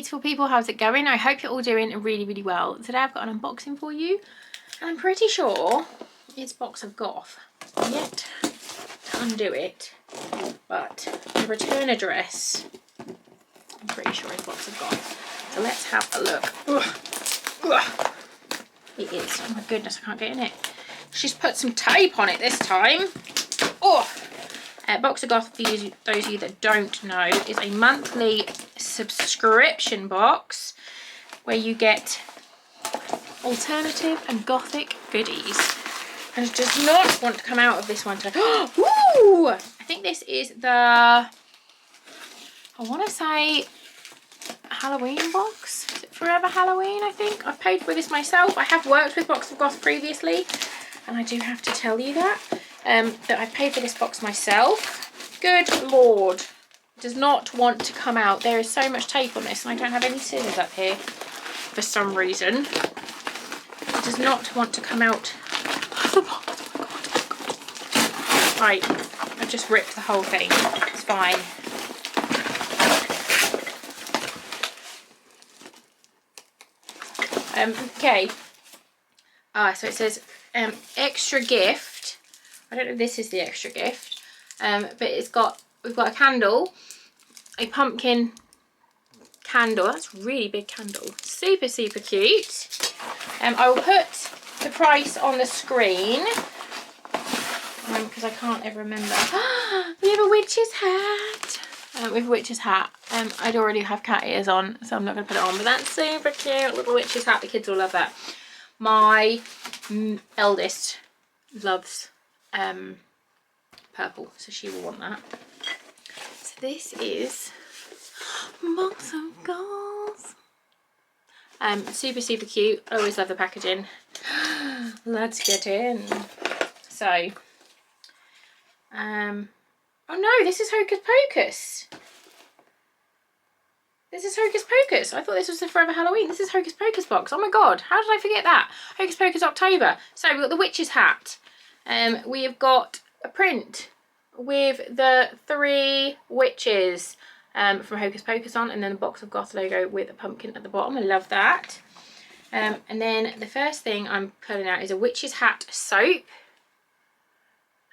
beautiful people, how's it going? I hope you're all doing really, really well. Today I've got an unboxing for you, and I'm pretty sure it's Box of Goth. Yet to undo it, but the return address, I'm pretty sure it's Box of Goth. So let's have a look. Ugh. Ugh. It is. Oh my goodness, I can't get in it. She's put some tape on it this time. Oh. Box of Goth, for those of you that don't know, is a monthly subscription box where you get alternative and gothic goodies. And it does not want to come out of this one today. Woo! I think this is the, I want to say, Halloween box. Is it Forever Halloween, I think? I've paid for this myself. I have worked with Box of Goth previously, and I do have to tell you that I paid for this box myself. Good Lord. It does not want to come out. There is so much tape on this, and I don't have any scissors up here for some reason. It does not want to come out of the box. Oh my God. Right, I've just ripped the whole thing. It's fine. Okay. So it says extra gift. I don't know if this is the extra gift, but we've got a candle, a pumpkin candle. That's a really big candle. Super, super cute. I will put the price on the screen because I can't ever remember. We have a witch's hat. We have a witch's hat. I'd already have cat ears on, so I'm not going to put it on, but that's super cute. Little witch's hat. The kids will love that. My eldest loves purple, so she will want that. So this is Box of Goth. Super, super cute. I always love the packaging. Let's get in. So, oh no, this is Hocus Pocus. This is Hocus Pocus. I thought this was the Forever Halloween. This is Hocus Pocus box. Oh my God, how did I forget that? Hocus Pocus October. So we've got the witch's hat. We have got a print with the 3 witches from Hocus Pocus on, and then the Box of Goth logo with a pumpkin at the bottom. I love that. And then the first thing I'm pulling out is a witch's hat soap.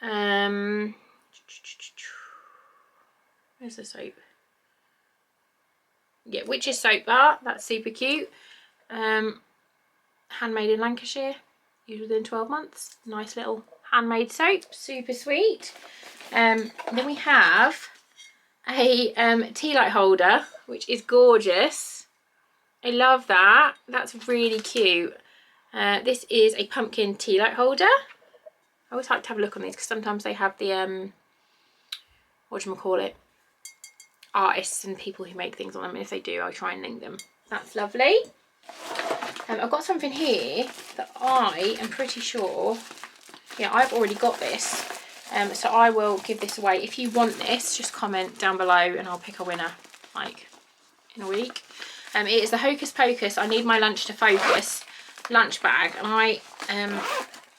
Where's the soap? Yeah, witch's soap bar. That's super cute. Handmade in Lancashire, used within 12 months. Nice little handmade soap, super sweet. Then we have a tea light holder, which is gorgeous. I love that. That's really cute. This is a pumpkin tea light holder. I always like to have a look on these because sometimes they have the whatchamacallit, artists and people who make things on them, and if they do, I'll try and link them. That's lovely. I've got something here that I am pretty sure, yeah, I've already got this, so I will give this away. If you want this, just comment down below and I'll pick a winner like in a week. It is the Hocus Pocus I Need My Lunch to Focus lunch bag, and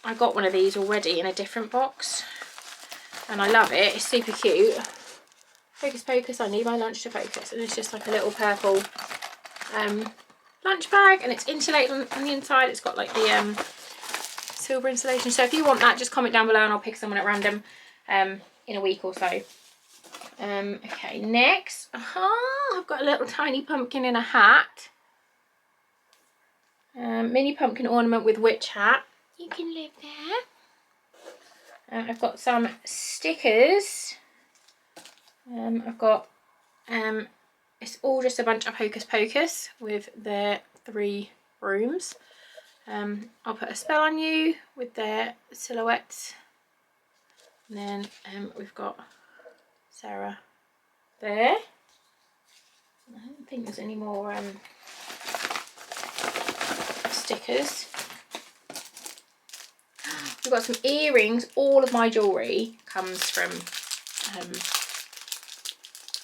I got one of these already in a different box and I love it. It's super cute. Hocus Pocus I Need My Lunch to Focus, and it's just like a little purple lunch bag, and it's insulated on the inside. It's got like the silver insulation, so if you want that, just comment down below and I'll pick someone at random in a week or so. Okay, next, I've got a little tiny pumpkin in a hat. Mini pumpkin ornament with witch hat. You can live there. I've got some stickers. I've got it's all just a bunch of Hocus Pocus with their 3 rooms. I'll put a spell on you with their silhouettes, and then we've got Sarah there. I don't think there's any more stickers. We've got some earrings. All of my jewellery comes from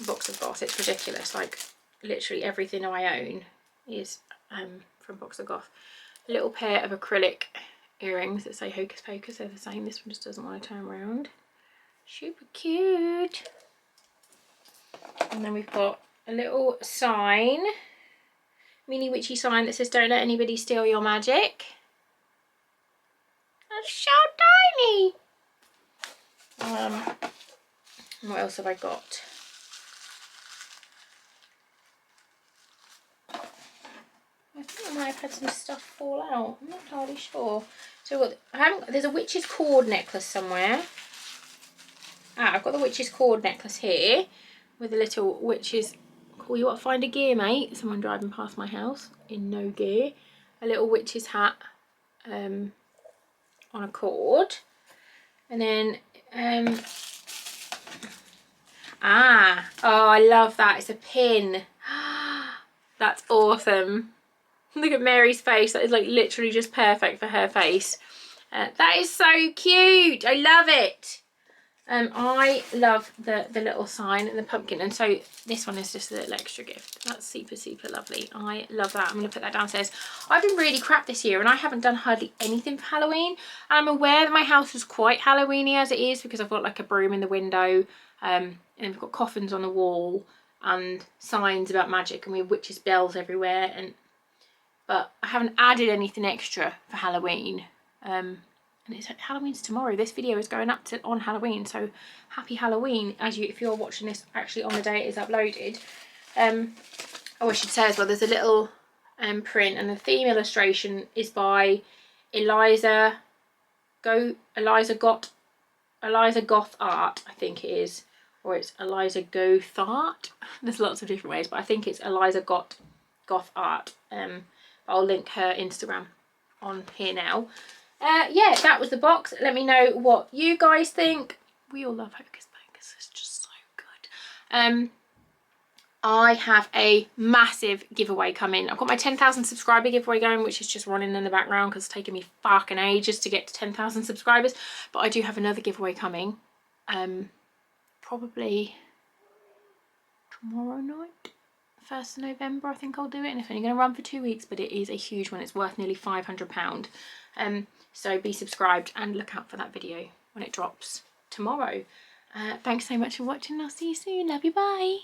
Box of Goth. It's ridiculous. Like literally everything I own is from Box of Goth. A little pair of acrylic earrings that say Hocus Pocus. They're the same. This one just doesn't want to turn around. Super cute. And then we've got a little sign mini witchy sign that says don't let anybody steal your magic. That's so tiny. What else have I got? I think I might have had some stuff fall out. I'm not entirely sure. So what? There's a witch's cord necklace somewhere. I've got the witch's cord necklace here with a little witch's. Call you what? Find a gear, mate. Someone driving past my house in no gear. A little witch's hat on a cord, and then oh, I love that. It's a pin. That's awesome. Look at Mary's face. That is like literally just perfect for her face. That is so cute. I love it. I love the little sign and the pumpkin, and so this one is just a little extra gift. That's super, super lovely. I love that. I'm going to put that downstairs. I've been really crap this year and I haven't done hardly anything for Halloween. I'm aware that my house is quite Halloweeny as it is because I've got like a broom in the window, and we've got coffins on the wall and signs about magic, and we have witches' bells everywhere. But I haven't added anything extra for Halloween. And Halloween's tomorrow. This video is going up on Halloween, so happy Halloween if you're watching this actually on the day it is uploaded. Oh, I should say as well, there's a little print, and the theme illustration is by Eliza Goth Art, I think it is, or it's Eliza Goth Art. There's lots of different ways, but I think it's Eliza Goth Art. I'll link her Instagram on here now. Yeah, that was the box. Let me know what you guys think. We all love Hocus Pocus. It's just so good. I have a massive giveaway coming. I've got my 10,000 subscriber giveaway going, which is just running in the background because it's taken me fucking ages to get to 10,000 subscribers. But I do have another giveaway coming. Probably tomorrow night. 1st of November, I think I'll do it, and it's only going to run for 2 weeks, but it is a huge one. It's worth nearly £500. So be subscribed and look out for that video when it drops tomorrow. Thanks so much for watching. I'll see you soon. Love you. Bye.